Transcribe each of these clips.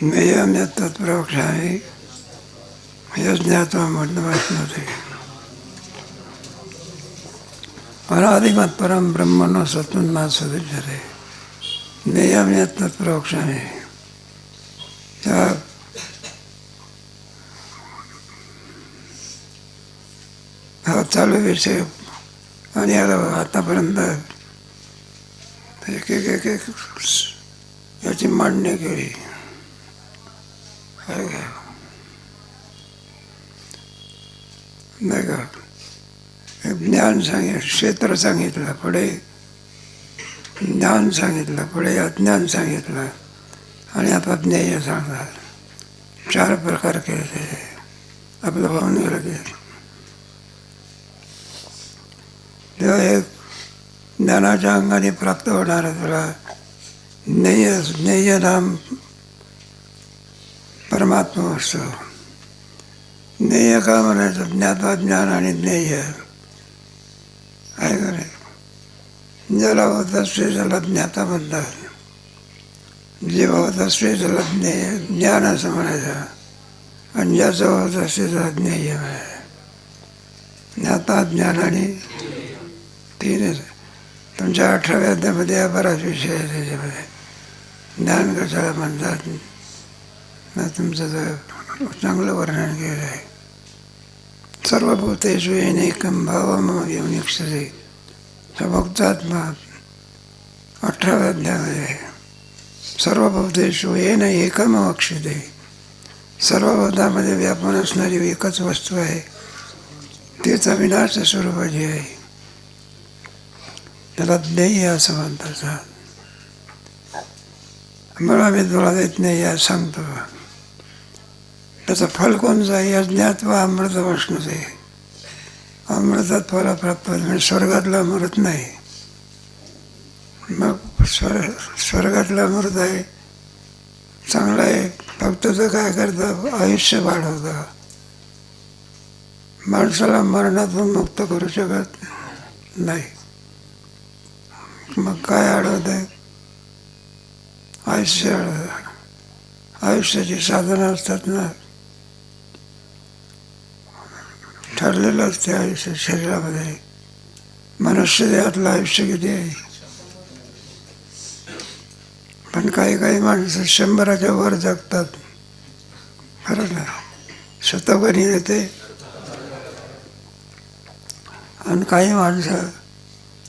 ज्ञेयं यत् प्रवक्ष्यामि यज्ञात्वा मृतमश्नुते अनादिमत् परं ब्रह्मणो सत्त्वन्मात् सदुच्यते ज्ञेयं यत् प्रवक्ष्यामि. हा चालू विषय आणि आतापर्यंत एक एक एक याची मांडणी केली. नाही का, ज्ञान सांगितलं, क्षेत्र सांगितलं, पुढे ज्ञान सांगितलं, पुढे अज्ञान सांगितलं आणि आता ज्ञेय सांगतात. 4 प्रकार केले आपलं भावनेला केलं. तेव्हा एक ज्ञानाच्या अंगाने प्राप्त होणारं तुला ज्ञेय नाम परमात्मा असतो. ज्ञेय का म्हणायचं? ज्ञाता ज्ञान आणि ज्ञेय आहे का नाही? ज्याला होत असते त्याला ज्ञाता म्हणतात, जे होत असते त्याला ज्ञान असं म्हणायचं, आणि ज्याचं होत असते त्याला ज्ञेय म्हणायचं. ज्ञाता ज्ञान आणि 3 तुमच्या 18व्या अध्यायामध्ये बराच विषय आहे. त्याच्यामध्ये ज्ञान कशाला म्हणतात ना, तुमचं तर चांगलं वर्णन केलं आहे. सर्वभूतेषु येनैकं भावमव्यनिक्षते भक्तात्मा 18व्या अध्यायामध्ये सर्वभूतेषु येन एकमवक्षते. सर्व भूतामध्ये व्यापून असणारी एकच वस्तू आहे, तीच अविनाश स्वरूपाची आहे. त्याला ज्ञेय असं म्हणतात. मला मी तुला देत नाही या सांगतो. त्याचं फल कोणचं आहे? यज्ञात वा अमृत वष्णुते. अमृतात फल प्राप्त होते, म्हणजे स्वर्गातलं अमृत नाही. मग स्वर्गातलं अमृत आहे, चांगलं आहे, फक्त तर काय करतं? आयुष्य वाढवतं. माणसाला मरणातून मुक्त करू शकत नाही. मग काय अडवत आहे? आयुष्य अडवतं. आयुष्याची साधनं असतात ना, ठरलेलं असते आयुष्य शरीरामध्ये. मनुष्य देहातलं आयुष्य किती आहे? पण काही काही माणसं 100च्या वर जगतात. खरं ना, शतकरी येते. आणि काही माणसं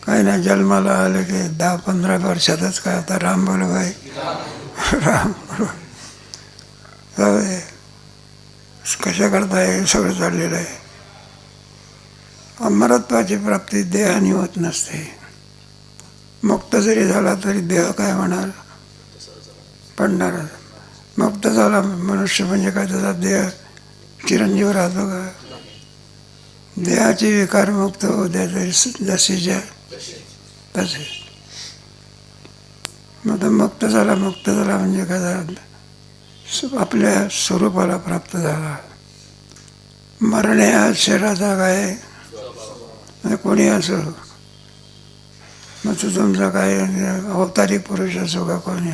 काही नाही, जन्माला आले की 10-15 वर्षातच काय आता राम बोलो भाई राम जाऊ दे, कशा करता हे सगळं चाललेलं आहे. अमरत्वाची प्राप्ती देहाने होत नसते. मुक्त जरी झाला तरी देह काय होणार? पडणार. मुक्त झाला मनुष्य म्हणजे काय, त्याचा देह चिरंजीव राहतो का? देहाचे विकार मुक्त होऊ द्या जशीच्या तसे. मग मुक्त झाला म्हणजे काय झालं? आपल्या स्वरूपाला प्राप्त झाला. मरणे हा शरीराचा काय कोणी असो, मग तो तुमचा काय अवतारी पुरुष असो का कोणी.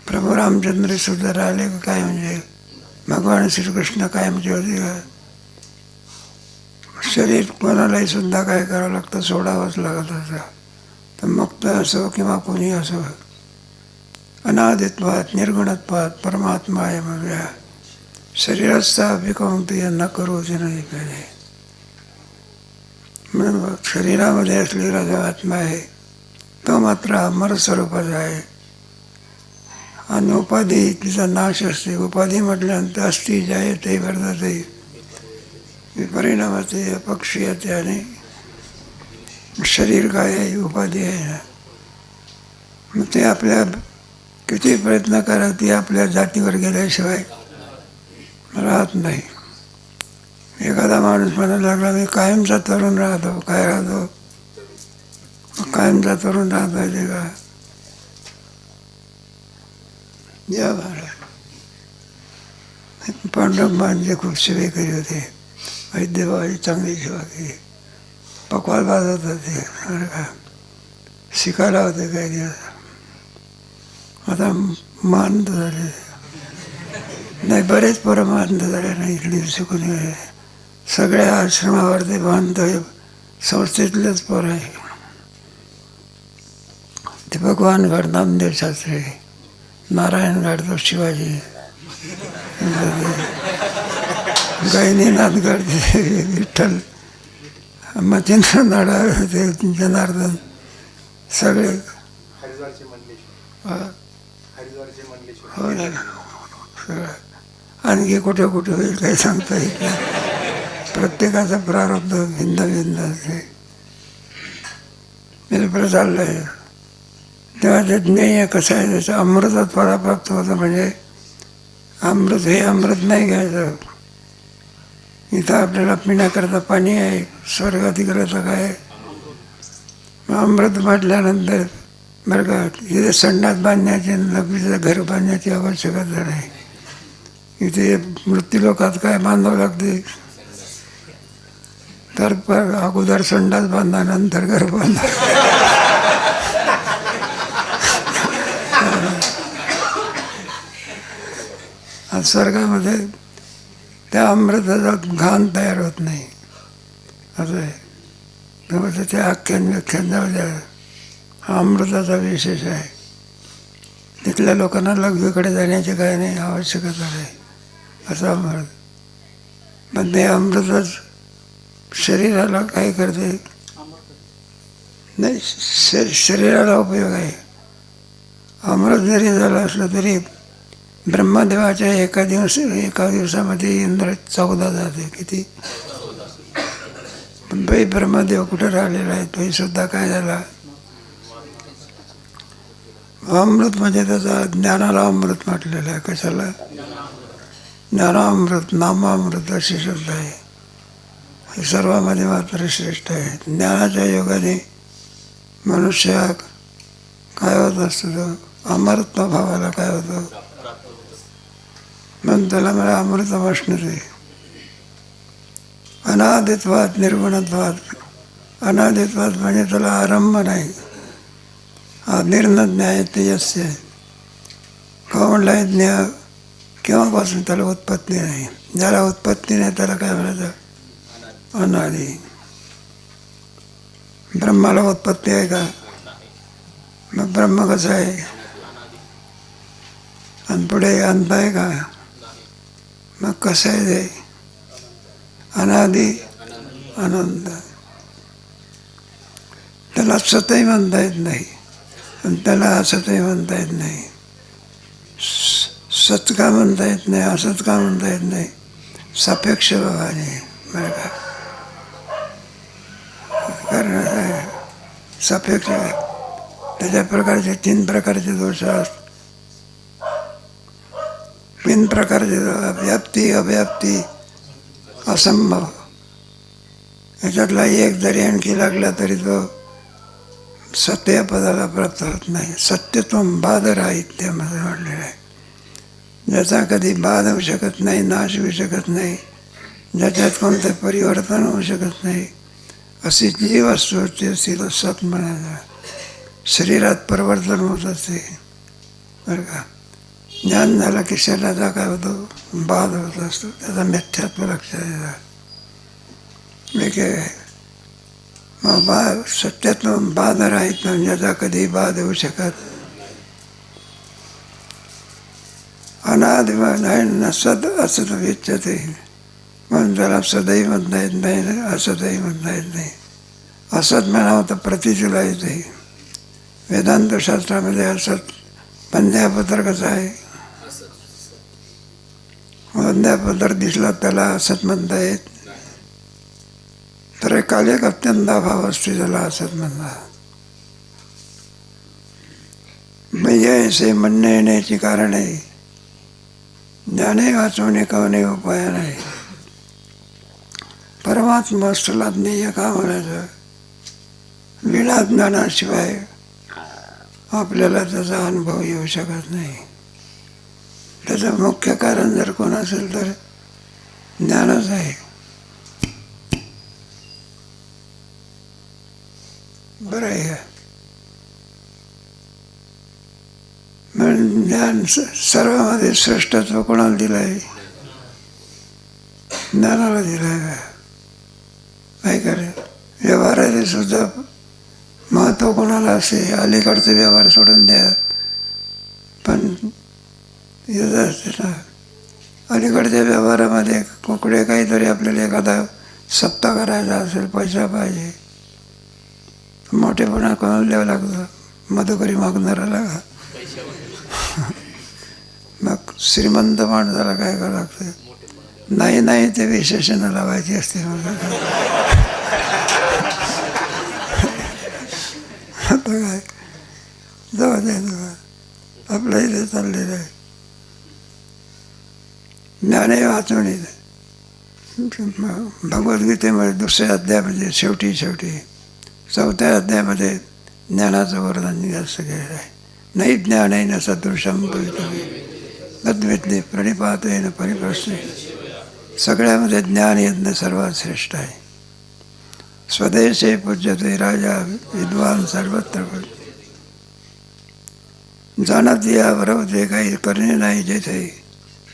प्रभू रामचंद्र सुद्धा राहिले काय, म्हणजे भगवान श्रीकृष्ण कायमचे होते का? शरीर कोणालाही सुद्धा काय करावं लागतं? सोडावंच लागत असं. तर मुक्त असो किंवा कोणी असो, अनादित्वात निर्गुणत्वात परमात्मा आहे. मग या शरीराचा विकंती न करूच नाही पाहिजे. म्हणून शरीरामध्ये असलेला जो आत्मा आहे तो मात्र अमर स्वरूपाचा आहे. आणि उपाधी तिचा नाश असते. उपाधी म्हटल्यानंतर अस्ति जायते वर्धते विपरिणामाचे अपक्षीयते. आणि शरीर काय आहे? उपाधी आहे ना. मग ते आपल्या किती प्रयत्न करा, ती आपल्या जातीवर गेल्याशिवाय राहत नाही. एखादा माणूस म्हणायला लागला मी कायमचा तरुण राहतो. काय राहतो? कायमचा तरुण राहत पाहिजे का? या महाराज पांडुरंग मांजे खूप सेवे केली होते. वैद्यभावाची चांगली सेवा केली. पकवाल बाजत होते. अरे का शिकायला होते काही दिवस. आता महांत झाले नाही, बरेच पोरं महांत झाले नाही इथली शिकून गेले. सगळ्या आश्रमावर ते महांत संस्थेतलेच पोरं आहे. ते भगवान गड नामदेव शास्त्री, नारायण गड शिवाजी, गैनीनाथगड विठ्ठल, मच्छिंद्र नाडा ते जनार्दन, सगळे. हो ना, सगळं. आणखी कुठे कुठे होईल काही सांगता येत नाही. प्रत्येकाचा प्रारब्ध भिन्न भिन्न असते. बिलकुल चाललं आहे. तेव्हा ते ज्ञेय कसं आहे, त्याचं अमृतात फळाप्राप्त होतं. म्हणजे अमृत हे अमृत नाही घ्यायचं. इथं आपल्याला पिण्याकरता पाणी आहे, स्वर्गात तिकडचं काय. अमृत म्हटल्यानंतर बरं का, इथे संडास बांधण्याची, लग्नाचं घर बांधण्याची आवश्यकता नाही. इथे मृत्यूलोकात काय बांधावं लागते, तर अगोदर संडास बांधा, नंतर घर बांधा. स्वर्गामध्ये त्या अमृताचा घाण तयार होत नाही, असं आहे. त्यामुळे ते आख्यान व्याख्यान जाऊ द्या, हा अमृताचा विशेष आहे. तिथल्या लोकांना लघवीकडे जाण्याची काय नाही आवश्यकता नाही, असं अमृत. पण ते अमृतच शरीराला काय करते नाही, शरीराला उपयोग आहे. अमृत जरी झालं असलं तरी ब्रह्मदेवाच्या एका दिवसामध्ये इंद्र 14 जाते. किती? पण बाई ब्रह्मदेव कुठे राहिलेला आहे, तोही सुद्धा काय झाला. अमृत म्हणजे त्याचा ज्ञानाला अमृत म्हटलेलं आहे. कशाला? ज्ञानामृत, नामामृत अशी शब्द आहे. हे सर्वांमध्ये मात्र श्रेष्ठ आहे. ज्ञानाच्या योगाने मनुष्य काय होत असतं, अमरत्व भावाला काय होतं. म्हणून त्याला मला अमृत वाटणं. अनादित्वात निर्गुणत्वात. अनादित्वात म्हणजे त्याला आरंभ नाही. निर्णज्ञ आहे तेजस्य. का म्हणलं आहे ज्ञ, केव्हापासून त्याला उत्पत्ती नाही. ज्याला उत्पत्ती नाही त्याला काय म्हणायचं, अनादि. ब्रह्माला उत्पत्ती आहे का? मग ब्रह्म कसं आहे? आणि पुढे अंत आहे का? मग कसं आहे ते? अनादि अनंत. त्याला सतही म्हणता येत नाही आणि त्याला असतही म्हणता येत नाही. सत का म्हणता येत नाही, असत का म्हणता येत नाही. सापेक्ष भावाने, बरं का. कारण सापेक्ष, त्याच्या प्रकारचे 3 प्रकारचे दोष असतात. 3 प्रकारचे, व्याप्ती, अव्याप्ती, असंभव. याच्यातला एक जरी आणखी लागला तरी तो सत्य पदाला प्राप्त होत नाही. सत्यत्वम बाधराहित्यमध्ये म्हटलेलं आहे. ज्याचा कधी बाध होऊ शकत नाही, नाश होऊ शकत नाही, ज्याच्यात कोणतं परिवर्तन होऊ शकत नाही, अशी जी वस्तू होती तिला सत म्हणायचं. शरीरात परिवर्तन होत असते, बरं का. ज्ञान झालं की शरीराचा काय होतो, बाध होत असतो. त्याचा मिथ्यात्व लक्षात येतात. मग सत्यात्व बाध राहत नाही, ज्याचा कधी बाध होऊ शकत. अनादिमान आहे न सद असत विच्यते. म्हणून त्याला सदही म्हणता येत नाही, असतही म्हणता येत नाही. असत म्हणावं तर प्रतीचीला येते. वेदांत शास्त्रामध्ये असत पंध्यापत्र कसं आहे, पंध्यापत्र दिसला त्याला असत म्हणता येत. तर कालिक अत्यंत अभाव असते त्याला असत म्हणतात. म्हणजे असे म्हणणे येण्याची कारण आहे. ज्ञाने वाचवणे कवने उपाय नाही. परमात्मा ज्ञेय का म्हणायचं. विना ज्ञानाशिवाय आपल्याला त्याचा अनुभव येऊ शकत नाही. त्याचं मुख्य कारण जर कोण असेल तर ज्ञानच आहे. बरं आहे का? ज्ञान सर्वांमध्ये श्रेष्ठत्व कोणाला दिलं आहे? ज्ञानाला दिलं आहे. काय करेल? व्यवहाराने सुद्धा महत्त्व कोणाला असे? अलीकडचे व्यवहार सोडून द्या, पण अलीकडच्या व्यवहारामध्ये कुठे काहीतरी आपल्याला एखादा सत्ता करायचा असेल, पैसा पाहिजे, मोठेपणा कोणाला द्यावं लागतं? मधुकरी मागणाऱ्याला. मग श्रीमंत माणसाला काय करावं लागतं? नाही ते विशेषणं लावायची असते. मग आता काय, जाऊ दे, आपल्या इथे चाललेलं आहे. ज्ञानही वाचून येते. भगवद्गीतेमध्ये 2ऱ्या अध्यायामध्ये शेवटी 4थ्या अध्यायामध्ये ज्ञानाचं वर्णन जास्त केलेलं आहे. नाही ज्ञानेन सदृशं तद्विद्ये प्रणिपातेन परिप्रश्ने. सगळ्यामध्ये ज्ञान यज्ञ सर्वात श्रेष्ठ आहे. स्वदेशे पूज्यते राजा विद्वान सर्वत्र. जाणत या बरोबर काही करणे नाही जेथे,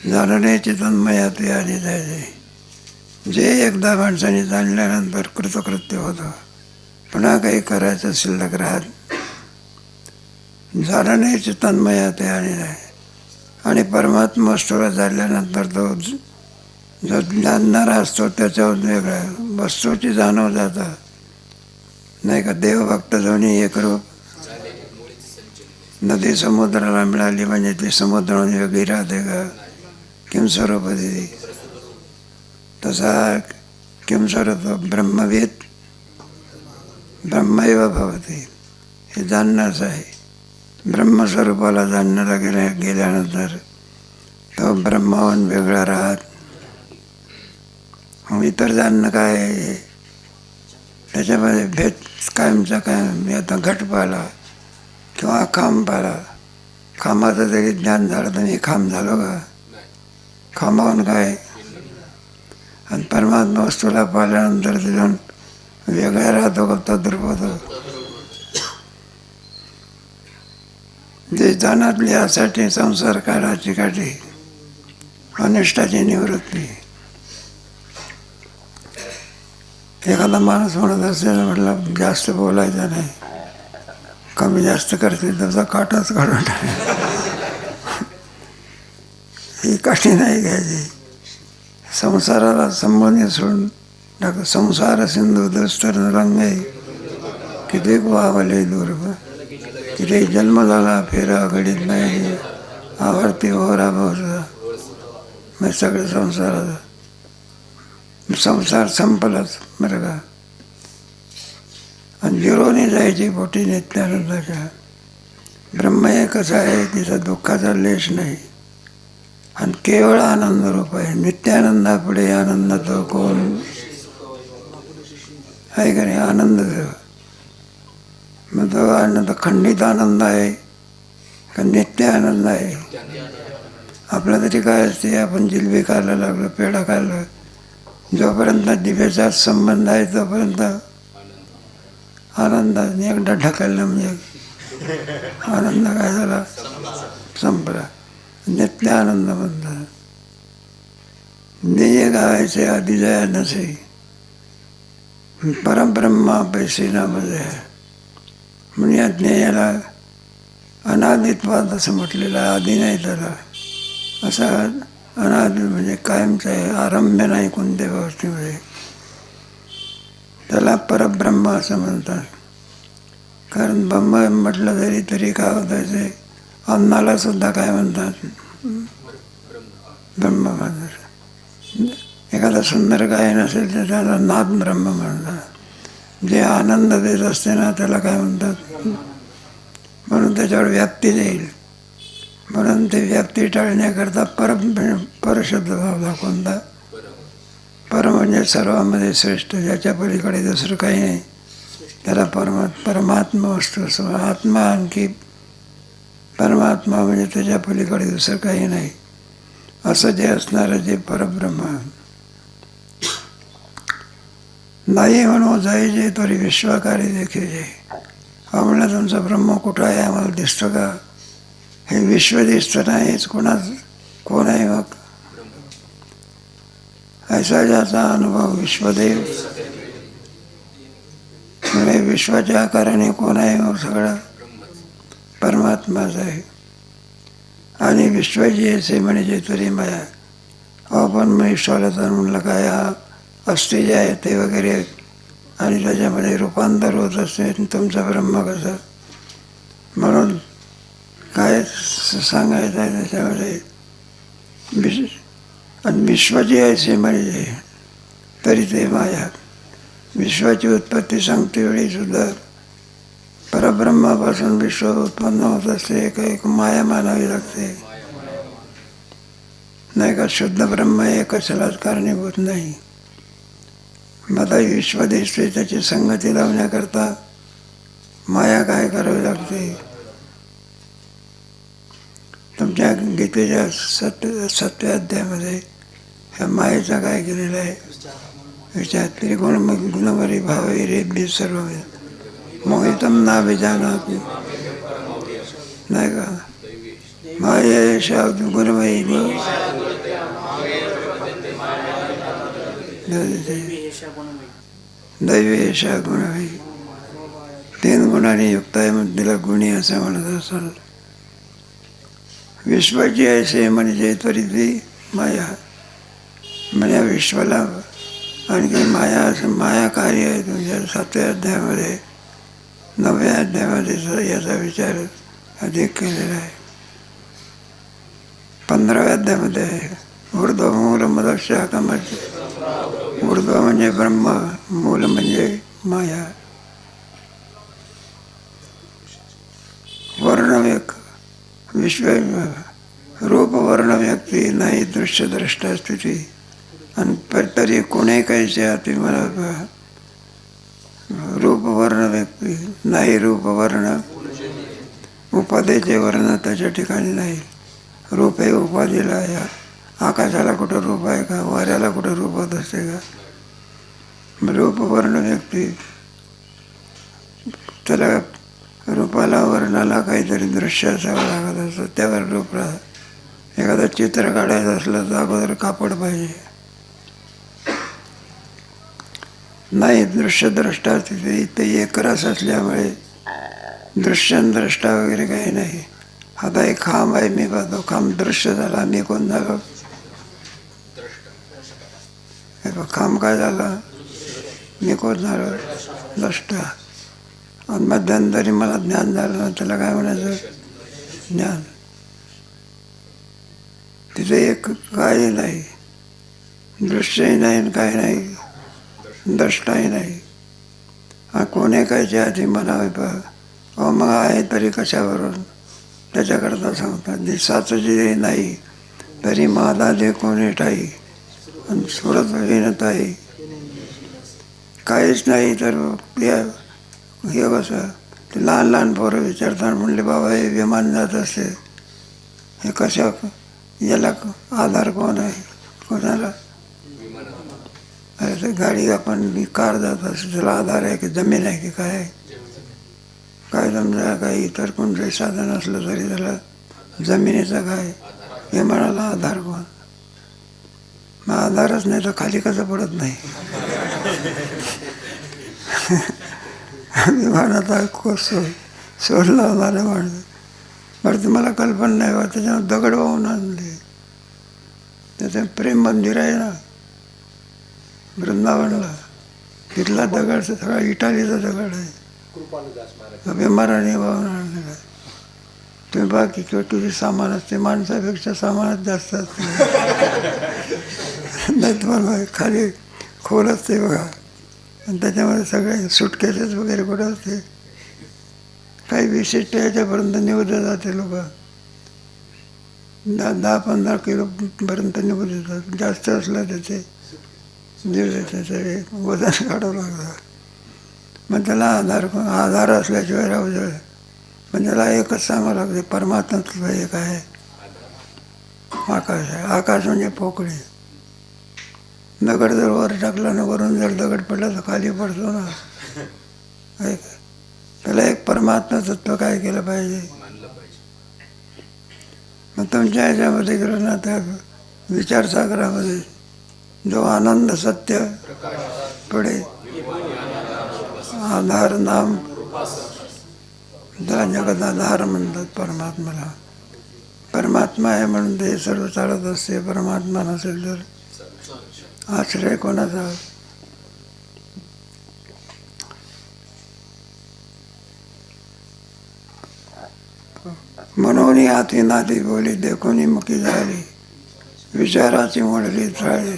जाणण्याची तन्मयाते आणि जायचे. जे एकदा माणसाने जाणल्यानंतर कृतकृत्य होतं, पुन्हा काही करायचं शिल्लक राहत. जाणण्याची तन्मयाते आणि जाय. आणि परमात्मा वस्तूला जाणल्यानंतर तो जो जाणणारा असतो त्याच्यावर वेगळा वस्तूची जाणव जातं नाही का. देवभक्त दोन्ही एकरूप. नदी समुद्राला मिळाली म्हणजे ती समुद्राने वेगळी राहते का? किम स्वरूपती. तसा किम स्वरूप ब्रह्मवेद ब्रह्मैव भवती. हे जाणणंच आहे. ब्रह्मस्वरूपाला जाणण्याला गेल्यानंतर तो ब्रह्माहून वेगळा राहत. इतर जाणणं काय आहे? त्याच्यामध्ये भेद कायमचा कायम. आता घट पाहिला किंवा खांब पाहिला. खांबाचं जरी ज्ञान झालं तर मी खांब झालो का? खांबाहून काय? आणि परमात्मा वस्तूला पाहिल्यानंतर तिथून वेगळा राहतो का तद्रूप होतो? जे जाणातली यासाठी संसार काढायची काठी, अनिष्टाची निवृत्ती. एखादा माणूस म्हणत असेल म्हटलं जास्त बोलायचं नाही, कमी जास्त करतील तसा काटाच काढून ही काठी नाही घ्यायची. संसाराला संबंधित सोडून टाक. संसार सिंधू दुस्तर रंगे किती वावले दूर. किती जन्म झाला फेरा घडीत नाही, आवर्ती होरा भोवरा. मग सगळं संसार संपलाच बरं का. आणि जिरोने जायची पोटी नित्यानंदाच्या. ब्रह्म एकच आहे, तिथं दुःखाचा लेश नाही आणि केवळ आनंद रूप आहे. नित्यानंदापुढे आनंद तो कोण आहे का नाही? आनंद. मग तो आनंद खंडित आनंद आहे का नित्य आनंद आहे? आपलं तरी काय असते, आपण जिलबी खायला लागलो, पेढा खाल्ला, जोपर्यंत दिव्याचा संबंध आहे तोपर्यंत आनंदाने एकदा ढकललं म्हणजे आनंद काय झाला? संपला. नित्य आनंद म्हणतात. नेय गावायचे आधी जया नसे, परब्रह्मा पैसे ना बजे. म्हणून या ज्ञेयाला अनादित्वाद असं म्हटलेलं आहे. आधी नाही त्याला. असा अनादि म्हणजे कायमचं आहे, आरंभ नाही कोणत्या गोष्टीमध्ये. त्याला परब्रह्म असं म्हणतात. कारण ब्रह्म म्हटलं तरी काय होतं ते अन्नाला सुद्धा काय म्हणतात? ब्रह्म म्हणतात. एखादा सुंदर गायन असेल तर त्याला नाद ब्रह्म म्हणतात. जे आनंद देत असते ना त्याला काय म्हणतात? म्हणून त्याच्यावर व्याप्ती देईल. म्हणून ते व्याप्ती टाळण्याकरता परशब्द भावला. कोणता? पर म्हणजे सर्वांमध्ये श्रेष्ठ, ज्याच्या पलीकडे दुसरं काही नाही. त्याला परमात्मा वस्तू असो. आत्मा आणखी परमात्मा म्हणजे त्याच्या पलीकडे दुसरं काही नाही असं जे असणारं जे परब्रह्म. नाही म्हणू जाई जे तरी विश्वाकारी देखील जे. हा म्हणलं तुमचं ब्रह्म कुठं आहे? आम्हाला दिसतं का? हे विश्व दिसतं नाहीच कोण आहे मग? ऐसा ज्याचा अनुभव विश्वदेव, म्हणजे विश्वाच्या आकाराने कोण आहे मग? सगळा परमात्माच आहे. आणि विश्वाची असे म्हणजे तरी माया. आपण मग विश्वाला तर म्हणलं काय हा अस्थि जे आहे ते वगैरे, आणि त्याच्यामध्ये रूपांतर होत असते तुमचा ब्रह्म कसं. म्हणून काय सांगायचं आहे त्याच्यामध्ये आणि विश्वाची असे म्हणजे तरी ते माया. विश्वाची उत्पत्ती सांगते वेळी सुद्धा परब्रह्मापासून विश्व उत्पन्न होत असते. एक माया मानावी लागते, नाही का? शुद्ध ब्रह्म हे कशालाच कारणीभूत नाही. मग विश्व दिसते त्याची संगती लावण्याकरता माया काय करावी लागते? तुमच्या गीतेच्या 7व्या अध्यायामध्ये ह्या मायेचा काय केलेलं आहे विचार. तरी गुणवरी भावे रेभ्य सर्व मोहितम ना विजानात, नाही का? माये शब्द गुणमयी दैवेशा गुणमयी. 3 गुणांनी युक्त आहे म्हणून तिला गुणी असं म्हणत असाल. विश्वाची ऐसे म्हणजे तरी ती माया. म्हणजे विश्वाला आणखी माया कार्य आहे तुमच्या 7व्या अध्यायामध्ये 9व्या अध्यायामध्ये याचा विचार अधिक केलेला आहे. 15व्या अध्यायामध्ये आहे ऊर्ध्व मूल मदशाकमर्च. ऊर्ध्व म्हणजे ब्रह्म, मूल म्हणजे माया. वर्णव्यक विश्व रूप वर्ण व्यक्ती नाही दृश्य द्रष्टा स्थिती. आणि तरी कोणी काहीचे अति मला रूप वर्ण व्यक्ती नाही. रूप वर्ण उपाधीचे वर्ण त्याच्या ठिकाणी नाही. रूप हे उपाधीला आहे. आकाशाला कुठं रूप आहे का? वाऱ्याला कुठं रूप होत असते का? रूप वर्ण व्यक्ती त्याला रूपाला वर्णाला काहीतरी दृश्य असावं लागत असतं, त्यावर रूप राहत. एखादं चित्र काढायचं असलं तर अगोदर कापड पाहिजे. नाही दृश्यद्रष्टा तिथे ते एकरस असल्यामुळे दृश्यद्रष्टा वगैरे काही नाही. आता एक खांब आहे, मी पाहतो खांब दृश्य झाला, मी कोण झालो? खांब काय झाला? मी कोण झालो? द्रष्टा. आणि मध्यंतरी मला ज्ञान झालं ना, त्याला काय म्हणायचं? ज्ञान. तिथे एक काही नाही, दृश्यही नाही, काही नाही, द्रष्टाही नाही. कोणी कायच्या आधी म्हणावे पहा मग आहे तरी कशावरून? त्याच्याकरता सांगतात दिसाच जे नाही तरी मादा जे कोणी ठाई आणि सुरत विनताई. काहीच नाही तर हे कसं? ते लहान लहान पोरं विचारतात, म्हणले बाबा हे विमान जात असते, हे कशा याला आधार कोण आहे? कोणाला? अरे ते गाडी आपण कार जात असते त्याला आधार आहे की जमीन आहे की काय? काय समजा काही इतर कोणतंही साधन असलं तरी त्याला जमिनीचं काय? विमानाला आधार कोण? मग आधारच नाही तर खाली कसं पडत नाही? विमानाचा कोस सोडला होणारे माणसं. बरं तुम्हाला कल्पना नाही बा, त्याच्यावर दगड वाहून आणले. त्याचं प्रेम मंदिर आहे ना वृंदावनला, तिथला दगड सगळा इटालीचा दगड आहे, विमानाने वाहून आणलेला. तुम्ही बाकी किंवा तुझे सामान असते, माणसापेक्षा सामानच जास्त असते. नाही तुम्हाला खाली खोल असते बघा, आणि त्याच्यामध्ये सगळे सुटकेसेस वगैरे कुठं असते. काही विशिष्ट याच्यापर्यंत निवडले जाते लोक, 10-15 किलोपर्यंत निवडून येतात. जास्त असलं त्याचे त्याचे वजन काढावं लागतं. मग त्याला आधार असल्याशिवाय राहू शकत. पण त्याला एकच सांगावं लागते, परमात्मा एक आहे, आकाश आहे. आकाश म्हणजे पोकळी. दगड जर वर टाकला ना, वरून जर दगड पडला तर खाली पडतो ना. त्याला एक परमात्मा तत्व काय केलं पाहिजे? मग तुमच्या ह्याच्यामध्ये गेलो ना त्या विचारसागरामध्ये जो आनंद सत्य पुढे आधार नाम त्या जगदाधार म्हणतात परमात्म्याला. परमात्मा आहे म्हणून ते सर्व चालत असते. परमात्मा नसेल तर आश्रय कोणाचा? म्हणून हाती नाती बोली देखून मुखी झाली, विचाराची मोडली चाळी.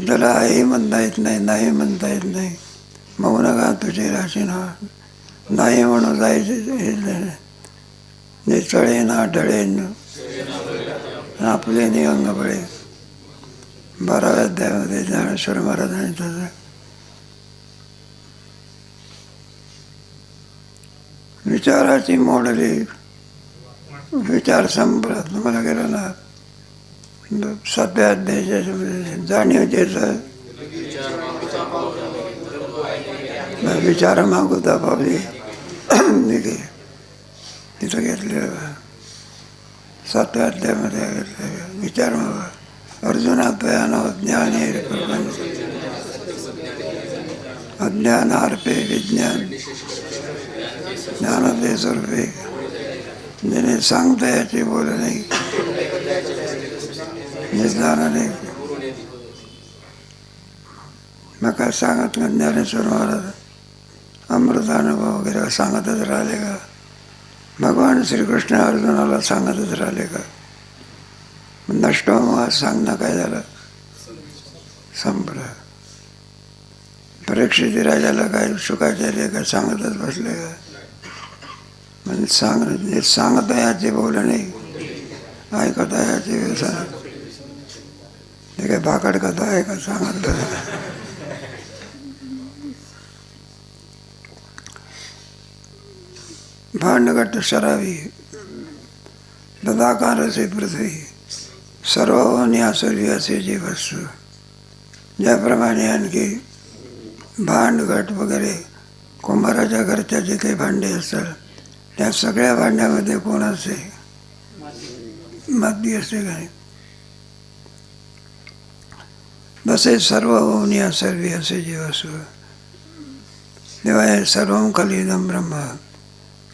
त्याला आई म्हणता येत नाही, नाही म्हणता येत नाही. मौन गा तुझे राशी ना, नाही म्हणून जायचे चळे ना ढळेन आपले निअंग बळे. 12व्या अध्यायामध्ये ज्ञानेश्वर महाराजांनी त्याचं विचाराची मोडली, विचार संपला. तुम्हाला गेलं ना 7व्या अध्यायाच्या जाणीव ज्याचं विचार मागुता पावली निघे तिथं घेतलेलं 7व्या अध्यायामध्ये घेतलं. विचार मागा अर्जुना त्वयानो ज्ञान प्रपंच अज्ञान अर्पे विज्ञान ज्ञानाचे स्वरूपे. ज्याने सांगता याची बोल नाही, ज्ञानाने मग काय सांगत का? ज्ञानेश्वर महाराज अमृत अनुभव वगैरे सांगतच राहिले का? भगवान श्रीकृष्ण अर्जुनाला सांगतच राहिले का? नष्ट मग सांगणं काय झालं? संपलं. परीक्षित राजाला काय शुकाचार्य काय सांगतच बसले का? म्हणजे सांगता याची बोल नाही, ऐकता याची व्यसन. ते काय भाकड कथा आहे का सांगत? भांडगट शरावी ददाकारसे पृथ्वी सर्व न्यासवी असे जे वस्तू. ज्याप्रमाणे आणखी भांडगट वगैरे कुंभाराच्या घरच्या जे काही भांडे असतात त्या सगळ्या भांड्यामध्ये कोण असते? माती असते काय? तसे सर्व होऊन सर्वी असे जे वस्तू. तेव्हा हे सर्वम खलिदम ब्रह्म.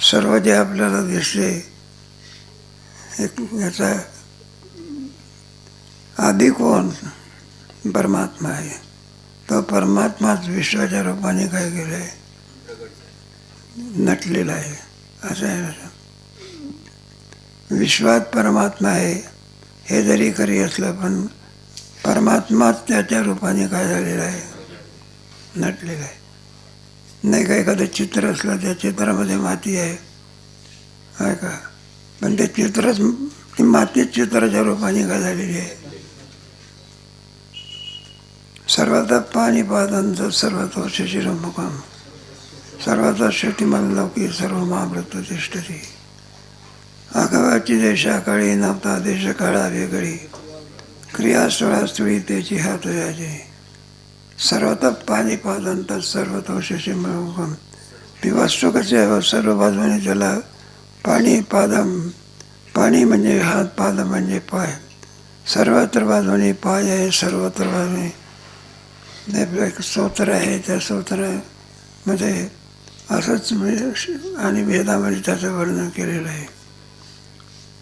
सर्व जे आपल्याला दिसते याचा आधी कोण? परमात्मा आहे. तो परमात्माच विश्वाच्या रूपाने काय केलं आहे? नटलेला आहे. असं आहे. विश्वात परमात्मा आहे हे जरी खरी असलं पण परमात्माच त्याच्या रूपाने काय झालेला आहे? नटलेला आहे. नाही का एखादं चित्र असलं त्या चित्रामध्ये माती आहे का? पण ते चित्रच ती मातीच चित्राच्या रूपाने काय झालेली आहे? सर्वतः पाणीपादांचं सर्वतो शिशिरमुखम सर्वतः श्रुतिमल्लौकी सर्व महामृत तिष्ठती. आगावाची देशाकाळी नव्हता देश काळा वेगळी क्रियास्थळास्थळी त्याची हात याचे. सर्वतः पाणीपादांत सर्वतो शिशिरमुखम. ती वस्तू कशी आहे? सर्व बाजूने त्याला पाणी पादम. पाणी म्हणजे हात, पाद म्हणजे पाय. सर्वत्र बाजूने पाय आहे, सर्वत्र बाजूने एक स्तोत्र आहे. त्या स्तोत्रामध्ये असंच आणि वेदामध्ये त्याचं वर्णन केलेलं आहे.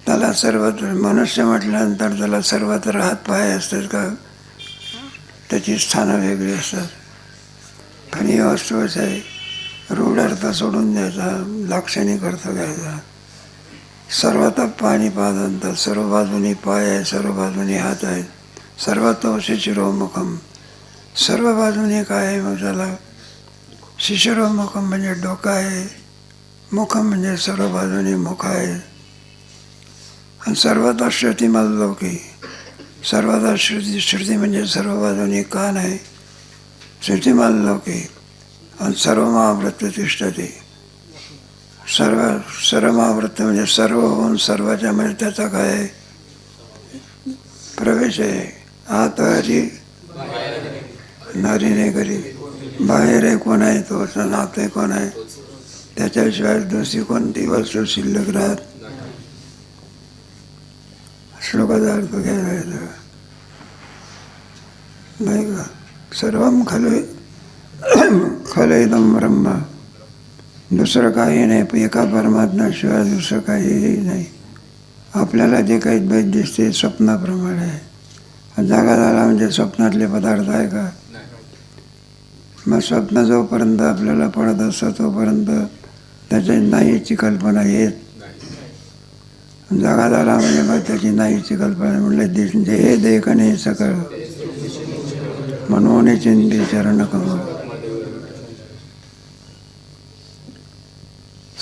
त्याला सर्वत्र मनुष्य म्हटल्यानंतर त्याला सर्वत्र हात पाय असतात का? त्याची स्थानं वेगळी असतात. पण ही वस्तू असं आहे रूढ अर्थ सोडून द्यायचा, लाक्षणिक अर्थ घ्यायचा. सर्वतः पाणीपादांत सर्व बाजूनी पाय आहे, सर्व बाजूनी हात आहेत. सर्वतो शिशिरोमुखम. सर्व बाजूने काय आहे? मग त्याला शिशिरोमुखम म्हणजे डोकं आहे, मुखम म्हणजे सर्व बाजूने मुख आहे. आणि सर्वतः श्रुतिमल्लौकी. सर्वतः श्रुती म्हणजे सर्व बाजूने कान आहे, श्रुतिमल्लौकी. आणि सर्व महावृत्त तिष्ठते. सर्व महावृत्त म्हणजे सर्व होऊन सर्वाच्या मध्ये त्याचा काय आहे? प्रवेश आहे. आत हरी नारीने घरी, बाहेर आहे कोण आहे? तो नाते कोण आहे? त्याच्याशिवाय दुसरी कोणती वस्तू शिल्लक राहत श्लोकाचा अर्थ घ्यायला येतो नाही का. सर्वम खलु इदं ब्रह्म. दुसरं काही नाही, एका परमात्म्याशिवाय दुसरं काहीही नाही. आपल्याला जे काही द्वैत दिसते स्वप्नाप्रमाणे आहे. जागा झाला म्हणजे स्वप्नातले पदार्थ आहे का. मग स्वप्न जोपर्यंत आपल्याला पडत असतं तोपर्यंत त्याच्या नाहीची कल्पना येत. जागा झाला म्हणजे मग त्याची नाहीची कल्पना म्हणलं हे देखणे सकळ मनोने चिंती चरण कमळ.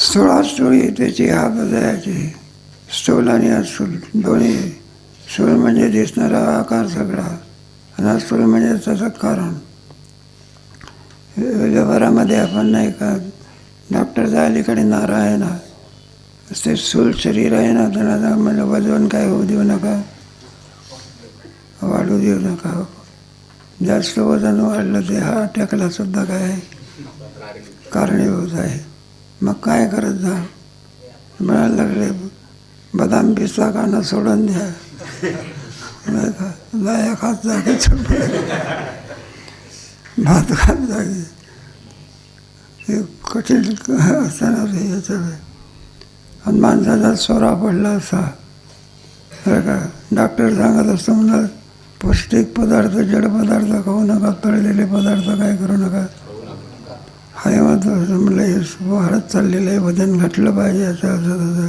स्थूळास्थूळी त्याची हात द्यायची. स्थूल आणि अस्थूल दोन्ही. स्थूल म्हणजे दिसणारा आकार सगळा आणि अस्थूल म्हणजे त्याचं कारण. व्यवहारामध्ये आपण नाही का डॉक्टरच्या अलीकडे नारायण ते स्थूल शरीर आहे ना, त्यांना म्हणजे वजन काय होऊ देऊ नका, वाढू देऊ नका. जास्त वजन वाढलं ते हार्ट अटॅकला सुद्धा काय आहे कारणीभूत आहे. मग काय करत जा. म्हणायला लागले बदाम पिस्ता खाणं सोडून द्या, नाही का. लाया खात जागे भात खात जागे. हे कठीण असताना ते याचं आणि माणसाचा सोरा पडला असा बरं का. डॉक्टर सांगत असतो म्हणलं पौष्टिक पदार्थ जड पदार्थ खाऊ नका, तळलेले पदार्थ काय करू नका. हाय मात्र म्हणलं हे वाढत चाललेलं आहे, वजन घटलं पाहिजे असं असं तसं.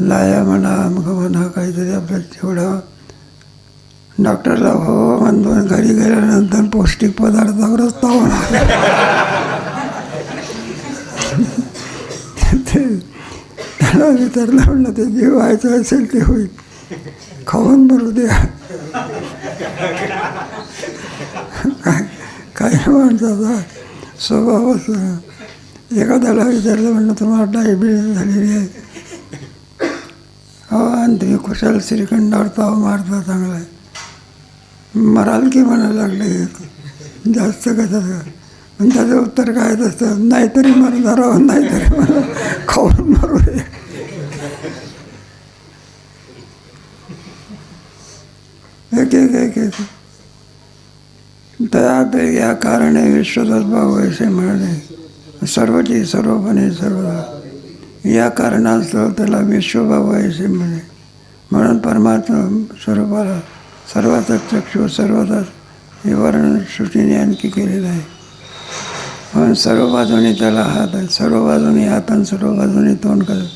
लाया म्हणा अमकं म्हणा काहीतरी आपल्या तेवढं. डॉक्टरला हो म्हणतो घरी गेल्यानंतर पौष्टिक पदार्थावरच ताव त्याला विचारलं म्हणलं ते जे व्हायचं असेल ते होईल, खाऊन भरू द्या. काही माणसाचा स्वभाव असं. एखाद्याला विचारलं म्हणलं तुम्हाला डायबिटीज झालेली आहे, हो आणि तुम्ही कुशाल श्रीखंडावर ताव मारता चांगला आहे, मराल की म्हणायला लागले जास्त कसं. पण त्याचं उत्तर काय असतं, नाहीतरी मरणार आहोत, नाहीतरी मला खाऊन मारू दे. एक तया या कारणे विश्वतद्भाव वैसे म्हणाले. सर्वची सर्वपणे सर्वदा या कारणास्तव त्याला विश्वभाव वैसे म्हणे. म्हणून परमात्मा स्वरूपाला सर्वातच चक्षु सर्वतच हे वर्णन श्रुतीने आणखी केलेलं आहे. म्हणून सर्व बाजूने त्याला हात आहे, सर्व बाजूने हात आणि सर्व बाजूने तोंड करत.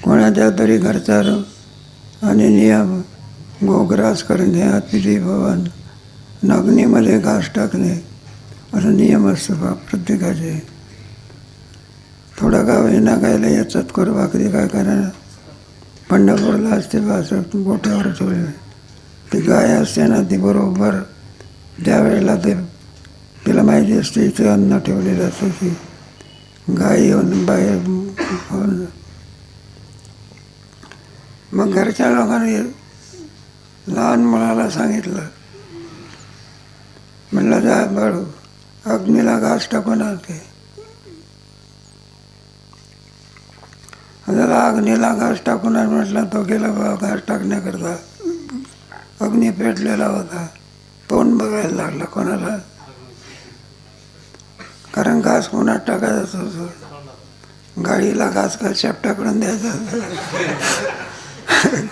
कोणाच्या तरी घरचा आणि नियम गोग्रास करणे, अतिथी भवन, अग्नीमध्ये घास टाकणे असं नियम असतो बा प्रत्येकाचे. थोडा का होईना खायला याचाच करू भाकरी काय करायला. पंढरपूरला असते बा असं गोठ्यावर ठेवले. ती गाय असते ना ती बरोबर त्यावेळेला ते तिला माहिती असते इथे अन्न ठेवलेलं असतं. ती गाय येऊन बाहेर मग घरच्या लोकांनी लहान मुलाला सांगितलं म्हणलं जा बाळू अग्नीला घास टाकून आणते. त्याला अग्नीला घास टाकून आण म्हटलं. तो गेला बाबा घास टाकण्याकरता. अग्नी पेटलेला होता. तोंड बघायला लागला कोणाला, कारण घास कोणात टाकायचा होतो. गाडीला घास का शेपटाकडून द्यायचा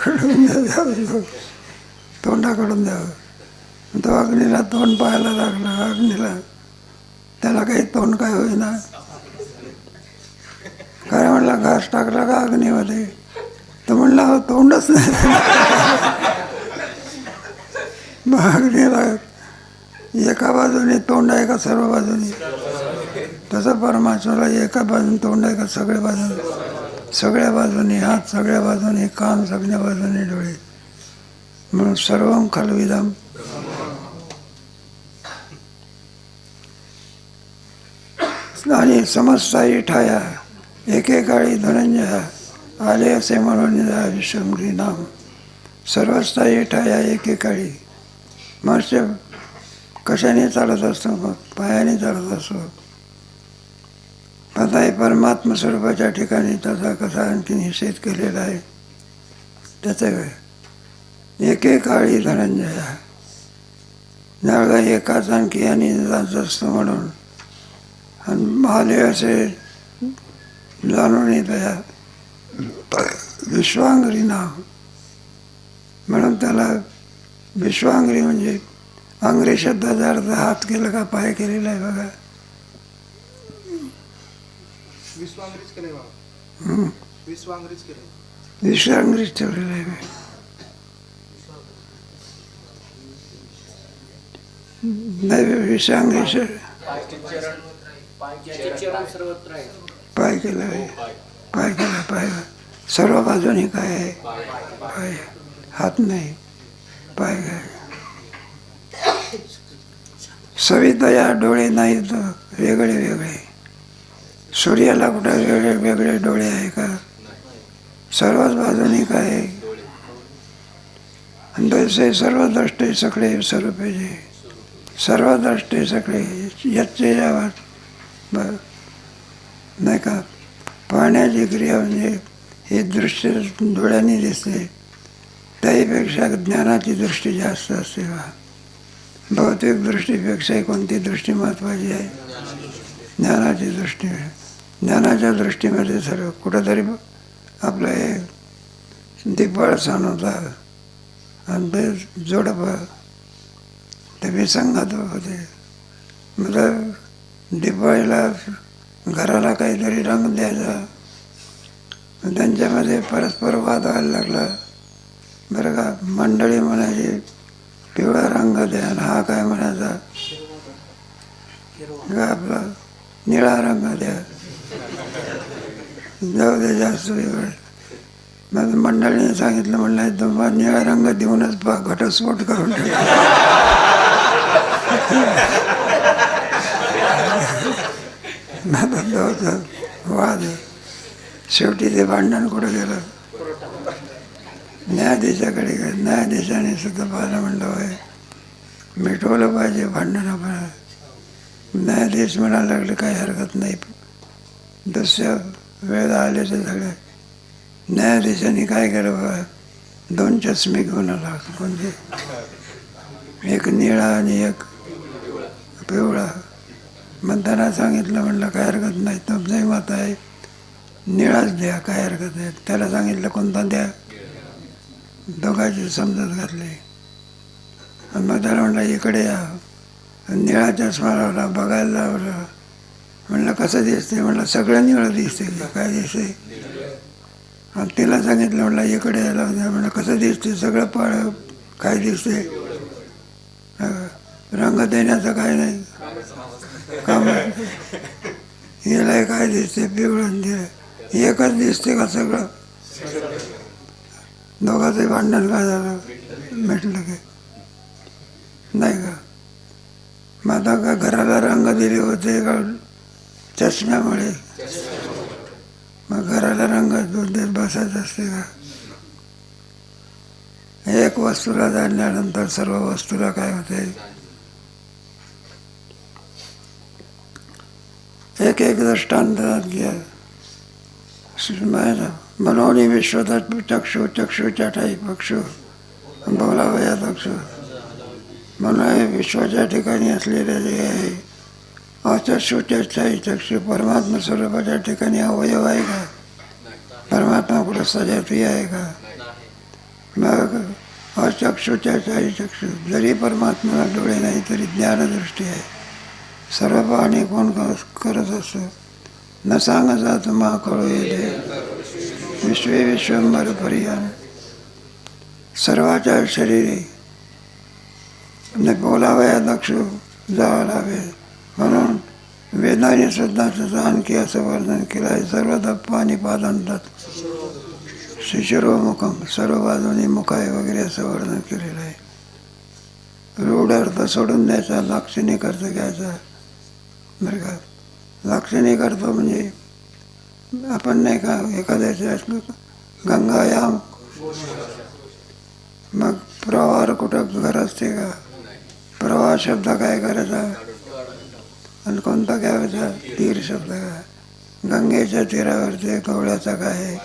कडून द्यायचा, तोंडाकडून द्यावं. तो अग्नीला तोंड पाहायला लागला. अग्नीला त्याला काही तोंड काय होईना. काय म्हणला घास टाकला का अग्नीमध्ये, तर म्हणला हो तोंडच नाही. मग अग्नीला एका बाजूने तोंड आहे का सर्व बाजूने, तसं परमात्म्याला एका बाजूने तोंड आहे का सगळ्या बाजूने, सगळ्या बाजूने हात, सगळ्या बाजूने कान, सगळ्या बाजूने डोळे. म्हणून सर्वम खलविदम. आणि समस्ताही ठाया एकेकाळी धनंजय आले असे म्हणून विश्वमृती नाम. सर्वस्थायी ठाया एकेकाळी. मनुष्य कशाने चालत असतो, मग पायाने चालत असतो. आता हे परमात्मा स्वरूपाच्या ठिकाणी त्याचा कसा आणखी निषेध केलेला आहे त्याचं काय एके काळी धनंजया नळगा एकाच आणखी आणि असतो म्हणून आणि माले असे जाणून येत्या विश्वांगरी नाव म्हणून त्याला विश्वांगरी म्हणजे अंग्रेज शब्दाचा अर्थ हात केला का पाय केलेला आहे बघा. विश्वांगरीच ठेवलेला आहे नाही विश्वांगरी पाय केला आहे पाय केला पाय सर्व बाजूने काय आहे पाय हात नाही पाय काय सवितया डोळे नाहीत वेगळे वेगळे सूर्याला कुठे वेगळे वेगळे डोळे आहे का सर्वच बाजूने काय आहे तसे सर्व द्रष्टे सगळे स्वरूपेचे सर्व द्रष्टे सगळे याचे यावर नाही का पाहण्याची क्रिया म्हणजे हे दृश्य डोळ्यांनी दिसते त्याहीपेक्षा ज्ञानाची दृष्टी जास्त असते का भौतिक दृष्टीपेक्षा कोणती दृष्टी महत्त्वाची आहे ज्ञानाची दृष्टी ज्ञानाच्या दृष्टीमध्ये सर्व कुठंतरी आपलं हे दिपळ सण होता आणि ते जोडपं ते विसंगत होते मतलब दिपाळीला घराला काहीतरी रंग द्यायचा त्यांच्यामध्ये परस्पर वाद व्हायला लागला बरं का मंडळी म्हणायची पिवळा रंग द्या आणि हा काय म्हणायचा आपला निळा रंग द्या जाऊ दे जास्त वेगळं मग मंडळीने सांगितलं म्हणलं तुम्हाला निळा रंग देऊनच घटस्फोट करून वाद शेवटी ते भांडण कुठं गेलं न्यायाधीशाकडे गेलं न्यायाधीशाने सुद्धा पाहिलं म्हणलं होय मिटवलं पाहिजे भांडण आपण न्यायाधीश म्हणायला लागले काही हरकत नाही दुसऱ्या वेळेला आले ते सगळे न्यायाधीशाने काय केलं बघा 2 चष्मे घेऊन आला कोणते एक निळा आणि एक पिवळा म्हणताना सांगितलं म्हणलं काय हरकत नाही तुमचंही मत आहे निळाच द्या काय हरकत नाही त्याला सांगितलं कोणता द्या दोघांची समजत घातली आणि मग त्याला म्हणलं इकडे या निळा चष्मा लावला बघायला लावलं म्हणलं कसं दिसते म्हणलं सगळं निळं दिसते काय दिसते आणि तिला सांगितलं म्हणलं इकडे यायला म्हणलं कसं दिसते सगळं काय दिसते रंग देण्याचं काय नाही काम याला काय दिसते पिवळं दिलं एकच दिसते का सगळं दोघांचं भांडण काय झालं म्हटलं की नाही का मग आता का घराला रंग दिले होते का चष्म्यामुळे मग घराला रंग देत बसायचं असते का एक वस्तूला जाणल्यानंतर सर्व वस्तूला काय होते एक एक दृष्टांतात घ्या मनोनी विश्वतात चक्षु चक्षुच्या ठाई पक्षु बोलावया चक्षु म्हणून विश्वाच्या ठिकाणी असलेले जे आहे अचक्षुच्या ठाई चक्षु परमात्मा स्वरूपाच्या ठिकाणी अवयव आहे का परमात्मा कुठं सजाती आहे का मग अचक्षुच्या ठाई चक्षु जरी परमात्म्याला डोळे नाही तरी ज्ञानदृष्टी आहे सर्व पाहणे कोण करत असतो न सांगायचा तुम्हा कळू येते विश्वे विश्वंभर पर्याय सर्वाच्या शरीरे न बोलावया दक्षु जावं लागेल म्हणून वेदाने सुद्धा त्याचं आणखी असं वर्णन केलं आहे सर्व पाणी पादांतात शिशिरोमुखम सर्व बाजूने मुखाय वगैरे असं वर्णन केलेलं आहे रूढ अर्थ सोडून द्यायचा लाक्षणिक अर्थ घ्यायचा बरं का लाक्षणिक अर्थ म्हणजे आपण नाही का एखाद्याच्या गंगायाम मग प्रवाह कुठं घर असते का प्रवाह शब्द काय करायचा आणि कोणता घ्यायचा तीर शब्द काय गंगेच्या तीरावरती कवळ्याचा काय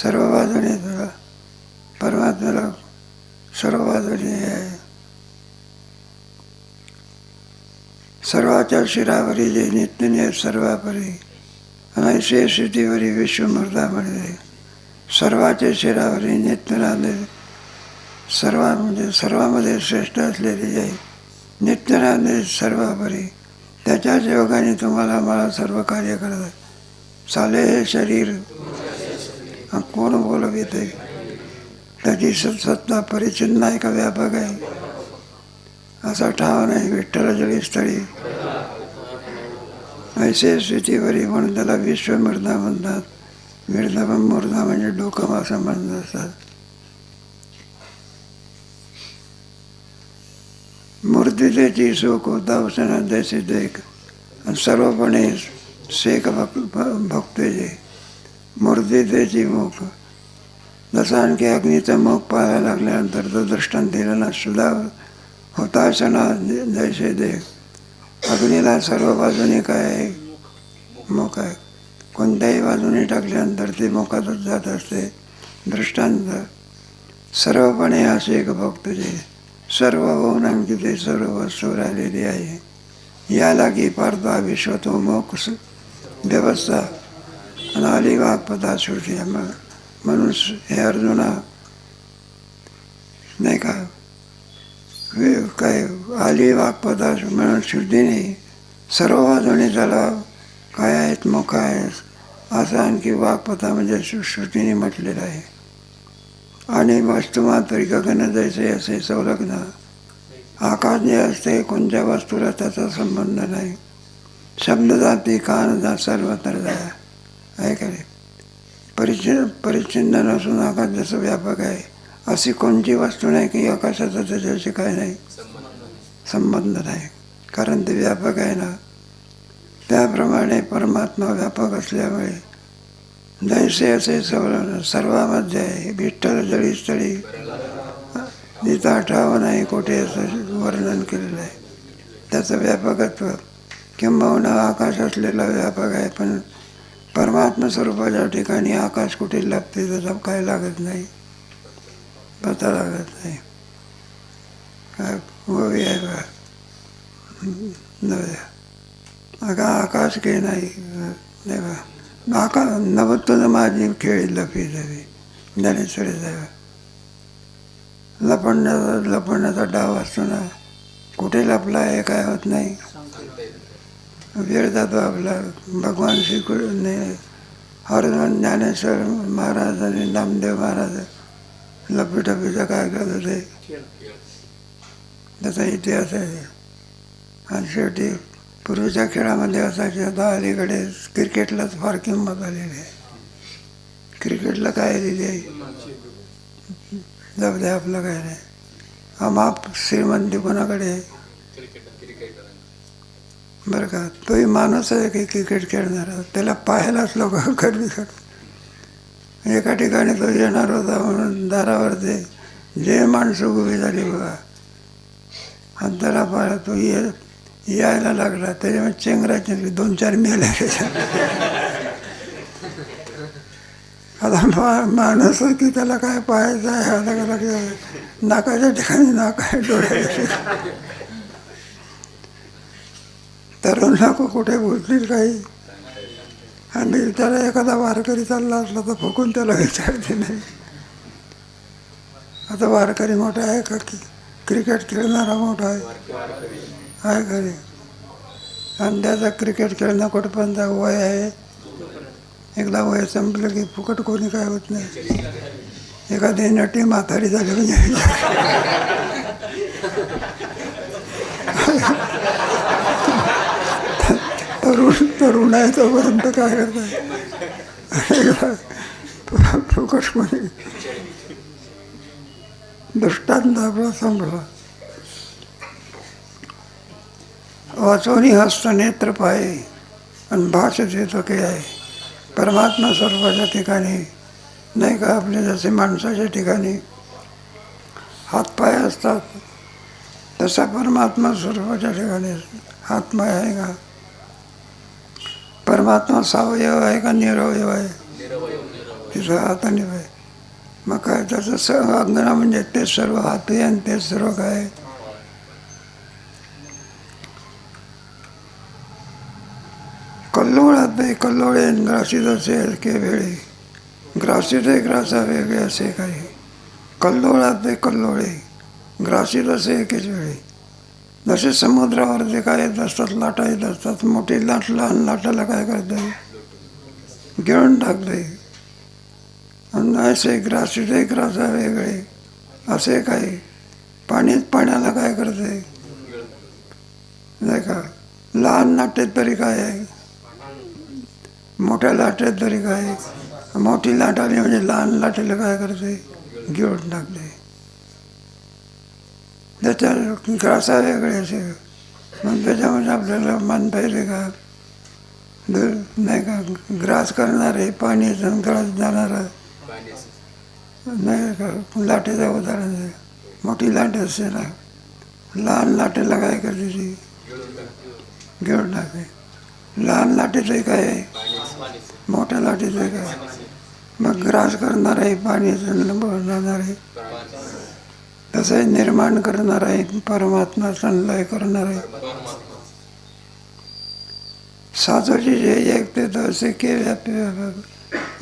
सर्व बाजूने तुला परमात्म्याला सर्व बाजूने आहे. सर्वाच्या शिरावरी जे नित्यने सर्वापरी ऐसे स्थितीवरी विश्वमूर्ता म्हणजे सर्वाच्या शिरावरी नित्यनाथे सर्वामध्ये श्रेष्ठ असलेली जे नित्यनाथे सर्वापरी त्याच्याच योगाने तुम्हाला मला सर्व कार्य करत चाले हे शरीर कोण बोलविते त्याची सत्ता परिचिन्न आहे का व्यापक आहे असा ठाव नाही. विठ्ठल जळी स्थळी ऐसे स्थितीवरी म्हणून त्याला विश्वमूर्ता म्हणतात. मूर्धा म्हणजे डोकं असं म्हणत असतात. मूर्तितेची सुख उदावसना देशी देख सर्वपणे शेक भक्तेचे मूर्तितेची मुख जसं आणखी अग्नीचं मुख पाहायला लागल्यानंतर तो दृष्टांत दिलेला सुद्धा होताशना जैसे देख अग्नीला सर्व बाजूने काय आहे मुख आहे. कोणत्याही बाजूने टाकल्यानंतर ती मुखातच जात असते. दृष्टांत सर्वपणे असे एक भक्तजे सर्व होऊन आणखी ते सर्व वस्तू राहिलेली आहे. याला की पार्था विश्वतो मोक्ष व्यवस्था आणि आली वाक्पदा श्रुती म्हणून हे अर्जुना नाही का काय आली वाक्पदा म्हणून शुद्धीने सर्व बाजूने त्याला काय आहेत मुख आहेत असं आणखी वाक्पथा म्हणजे श्रुतीने म्हटलेलं आहे. आणि वस्तुमात्री गगन जैसे असे संलग्न आकाश जे असते कोणत्या वस्तूला त्याचा संबंध नाही. शब्द जाती कान जा सर्वत्र जाया आहे का रे. परिच्छिन्न नसून आकाश जसं व्यापक आहे अशी कोणती वस्तू नाही की आकाशाचा त्याच्याशी काय नाही संबंध नाही. कारण ते व्यापक आहे ना. त्याप्रमाणे परमात्मा व्यापक असल्यामुळे जैसे असे सर्वामध्ये आहे. विठ्ठल जळी स्थळी जिथं आठवावं नाही कुठे असं वर्णन केलेलं आहे. त्याचं व्यापकत्व किंबहुना आकाश असलेला व्यापक आहे. पण परमात्मा स्वरूपाच्या ठिकाणी आकाश कुठे लागते त्याचा काय लागत नाही पता लागत नाही. काय ओवी आहे बा नव्या आकाश काही नाही बा आकाश नवतून माझी खेळी लपी जावी ज्ञानेश्वरी जावे. लपण्याचा डाव असतो ना. कुठे लपला हे काय होत नाही. वेळ जातो आपला. भगवान श्रीकृष्ण हरिवन ज्ञानेश्वर महाराज आणि नामदेव महाराज लपीटपीचं काय करत होते त्याचा इतिहास आहे. आणि शेवटी पूर्वीच्या खेळामध्ये असायचे. आता अलीकडे क्रिकेटलाच फार किंमत आलेली आहे. क्रिकेटला काय दिली आहे जाऊ दे आपलं काय नाही. अमाप श्रीमंती कोणाकडे आहे बरं का. तोही माणूस आहे की क्रिकेट खेळणारा त्याला पाहायलाच लोक गर्दी करतात. एका ठिकाणी तो येणार होता म्हणून दारावर ते जे माणसं उभी झाली बघा आणि त्याला पाहिला तो यायला लागला. त्याच्यामुळे चेंगरा चेंगरी 2-4 मेले. आता माणूस की त्याला काय पाहायचं आहे अलग अलग नाकाच्या ठिकाणी नाक आहे डोळ्याच्या ठिकाणी. तरुण लोक कुठे बोलतील काही. आणि त्याला एखादा वारकरी चालला असला तर फुकून त्याला विचारते नाही. आता वारकरी मोठा आहे का की क्रिकेट खेळणारा मोठा आहे खरे. आणि त्याचा क्रिकेट खेळणं कुठपर्यंत वय आहे. एकदा वय संपलं की फुकट कोणी काय होत नाही. एखादी नटी म्हातारी झाली म्हणजे तरुण आहे तोपर्यंत काय करताय फुकट कोणी. दृष्टांत आपला संपला. वाचोनी हस्त नेत्र पाहे आणि भाषेत येतो की आहे. परमात्मा स्वरूपाच्या ठिकाणी नाही का आपले जसे माणसाच्या ठिकाणी हातपाय असतात तसा परमात्मा स्वरूपाच्या ठिकाणी हातपाय आहे का. परमात्मा सावयव आहे का निरवयव आहे. तिथं हाताने पाहिजे. मग काय त्याचं अंगणा म्हणजे तेच सर्व हाती आणि तेच सर्व काय. कल्लोळात कल्लोळे ग्रासीत असेल के वेळे ग्रासीत ग्रासा वेगळे असे काही. कल्लोळात कल्लोळे ग्रासीत असे एकेच वेळी. जसे समुद्रावर जे काय येत असतात, लाटा येत असतात, मोठी लाट लहान लाटाला काय करते, गिळून टाकते. आणि असे ग्रासीत ग्रासा वेगळे असे काही. पाणीच पाण्याला काय करते, नाही का. लहान लाटेत तरी काय आहे, मोठ्या लाटेत तरी काय. मोठी लाट आली म्हणजे लहान लाटेला काय करते, गिळून टाकते. त्याच्या ग्रासा वेगळे असे. मग त्याच्यामध्ये आपल्याला मानता येते का, नाही का. ग्रास करणारे पाणी ग्रास जाणारा नाही का. लाटेचं उदाहरण आहे. मोठी लाट असते ना, लहान लाटेला काय करते ती, घेऊन टाकते. लहान लाटेचंही काय आहे, मोठ्या लाटेचंही काय. मग ग्रास करणार आहे पाणी जाणार आहे. तसं निर्माण करणार आहे परमात्मा, संलय करणार आहे. साधूची जे एक ते तसे के व्यापी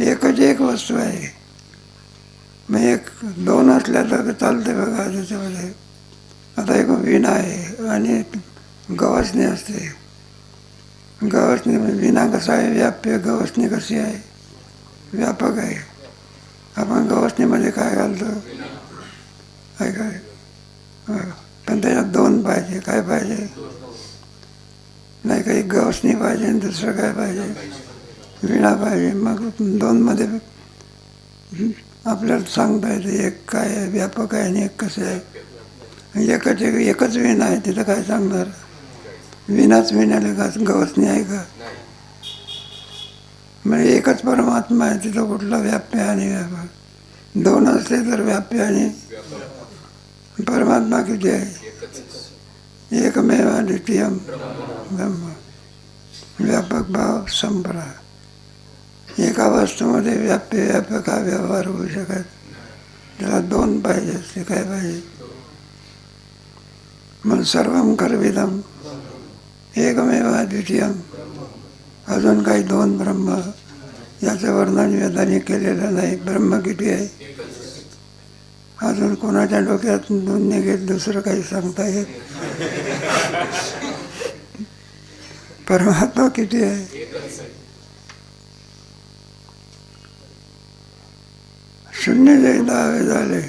एकच एक वस्तू आहे. मग एक दोन असल्या तर चालते बघा त्याच्यामध्ये. आता एक विणा आहे आणि गवसणी असते. गवसणी विणा कसा आहे, व्याप्य. गवसणी कशी आहे, व्यापक आहे. आपण गवसणीमध्ये काय घालतो, काय काय. पण त्याच्यात दोन पाहिजे. काय पाहिजे, नाही काही गवसणी पाहिजे आणि दुसरं काय पाहिजे, विणा पाहिजे. मग दोनमध्ये आपल्याला सांगता येते एक काय आहे, व्यापक आहे, आणि एक कसं आहे. एकच विणा आहे, तिथं काय सांगणार. विणाच विणाला का गवसणी आहे का. म्हणजे एकच परमात्मा आहे, तिथं कुठला व्याप्य आणि व्यापक. दोन असले तर व्याप्य आणि परमात्मा किती आहे, एकमेव द्वितीयम ब्रह्म. व्यापक भाव संपला. एका वस्तूमध्ये व्याप्य व्यापक हा व्यवहार होऊ शकत. त्याला दोन पाहिजे. ते काय पाहिजे, मग सर्वम कर्विदम एकमेव द्वितीयम. अजून काही दोन ब्रह्म याचं वर्णन वेदाने केलेलं नाही. ब्रह्म किती आहे, अजून कोणाच्या डोक्यात दोन निघेल दुसरं काही सांगता येत. परमात्मा किती आहे, शून्य जे दावे झाले,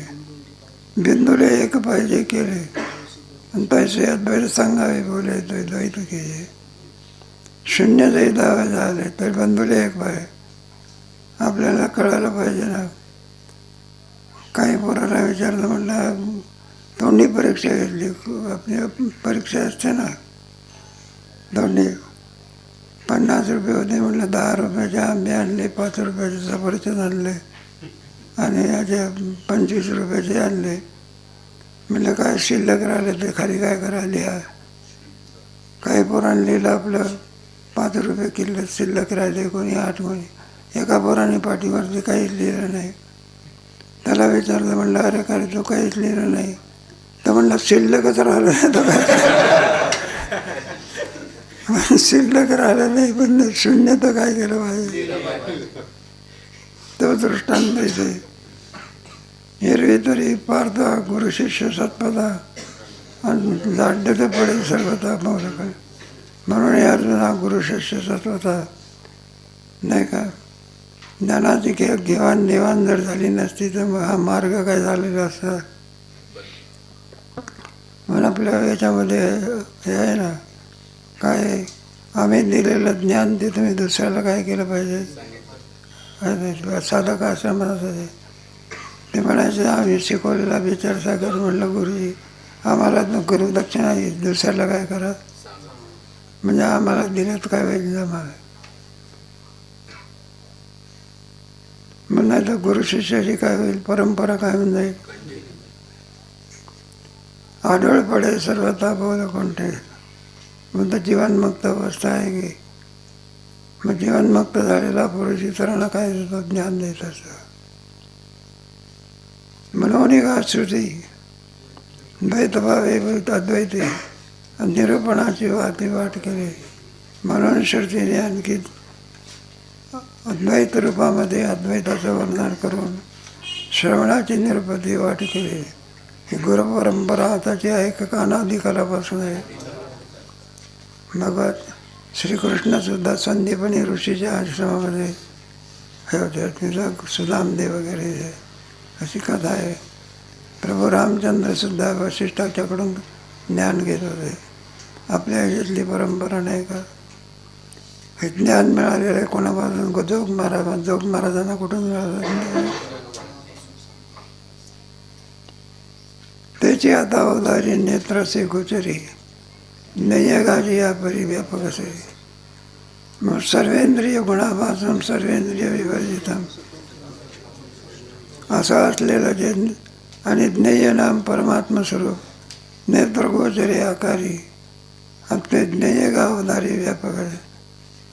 बिंदूले एक पाहिजे केले, आणि पैसे अद्वैत सांगावे बोले द्वैत केले. शून्य जे दावे झाले तर बिंदूले एक पाहिजे. आपल्याला कळायला पाहिजे ना. काही पोराला विचारलं, म्हटलं तोंडी परीक्षा घेतली. आपली परीक्षा असते ना तोंडी. 50 रुपये होते. म्हटलं 10 रुपयाचे आंबे आणले, 5 रुपयाचे सफरचंद आणले, आणि याचे 25 रुपयाचे आणले. म्हटलं काय शिल्लक राहिले ते खाली काय करा, लिहा. काही पोरांनी लिहिलं आपलं 5 रुपये किल्लत शिल्लक राहिले, कोणी 8, कोणी. एका पोराने पाठीवरती काहीच लिहिलं नाही. त्याला विचारलं, म्हणलं अरे काय तू काहीच लिहिलं नाही. तर म्हणलं शिल्लकच राहिलं नाही. तर काय शिल्लक राहिलं नाही, पण शून्य तर काय केलं पाहिजे. तो दृष्टांत इथे. हिरवी तरी पार्था गुरु शिष्य सत्पदा, आणि लाड्य तर पडेल सर्वता मौलक. म्हणून अर्जुना गुरु शिष्य सत्पदा, नाही का. ज्ञानाची घेवाणदेवाण जर झाली नसती तर मग हा मार्ग काय झालेला असता. म्हणून आपल्या याच्यामध्ये हे आहे ना, काय आम्ही दिलेलं ज्ञान ते तुम्ही दुसऱ्याला काय केलं पाहिजे. साधक आश्रमात ते म्हणायचे आम्ही शिकवलेला विचारसागर. म्हटलं गुरुजी आम्हाला गुरुदक्षिणा दुसऱ्याला काय करा, म्हणजे आम्हाला दिल्यात काय वेळ जमा. मग नाही तर गुरु शिष्याची काय होईल, परंपरा काय होऊन जाईल. आढळ पडे सर्वता बोल कोणते, म्हणतं जीवनमुक्त अवस्था आहे की. मग जीवनमुक्त झालेला पुरुष इतरांना काय देतो? ज्ञान देत असतो. म्हणून का श्रुती द्वैतभावे अद्वैते निरूपणाची वाट केली. म्हणून श्रुतीने आणखी अद्वैत रूपामध्ये अद्वैताचं वर्णन करून श्रवणाची निरुपती वाट केली. ही गुरुपरंपरा आताची आहे का अनादिकालापासून आहे. भगवत श्रीकृष्णसुद्धा संदीपनी ऋषीच्या आश्रमामध्ये हे होते. तिथं सुदामदेव वगैरे अशी कथा आहे. प्रभू रामचंद्रसुद्धा वशिष्ठाच्याकडून ज्ञान घेत होते. आपल्या ह्याच्यातली परंपरा नाही का? हे ज्ञान मिळालेलं आहे कोणापासून? जोग महाराजांना कुठून मिळालं? त्याची आता अवधारी नेत्रसे गोचरी नयगाजी या परिव्यापक असे. मग सर्वेंद्रिय गुणापासून सर्वेंद्रिय विवर्जितम असं असलेलं जे आणि ज्ञेय नाम परमात्मा स्वरूप नेत्रगोचरी आकारी आपले ज्ञेय गावधारी व्यापक आहे.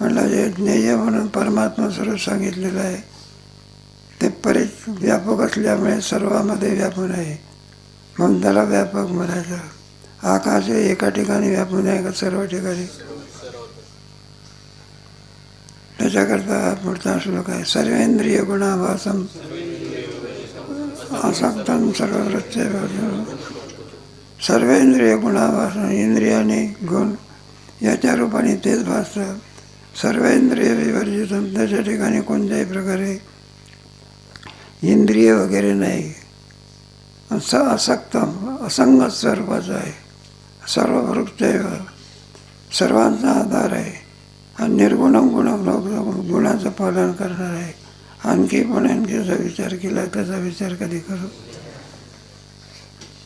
म्हणलं जे ज्ञेय म्हणून परमात्मा स्वरूप सांगितलेलं आहे ते व्यापक असल्यामुळे सर्वामध्ये व्यापून आहे. म्हणून त्याला व्यापक म्हणायचं. आकाश हे एका ठिकाणी व्यापून आहे का सर्व ठिकाणी? त्याच्याकरता पुढचा श्लोक आहे. सर्वेंद्रिय गुणाभासम आसक्तम सर्ववृत्ते. सर्वेंद्रिय गुणाभासन इंद्रियाने गुण याच्या रूपाने तेच भासतं. सर्वेंद्रिय विवर्जितम त्याच्या ठिकाणी कोणत्याही प्रकारे इंद्रिय वगैरे नाही. असक्तम असंग स्वरूपाचं आहे. सर्ववृत्तैव सर्वांचा आधार आहे. आणि निर्गुणम गुणाचं पालन करणार आहे. आणखी त्याचा विचार केला त्याचा विचार कधी करू?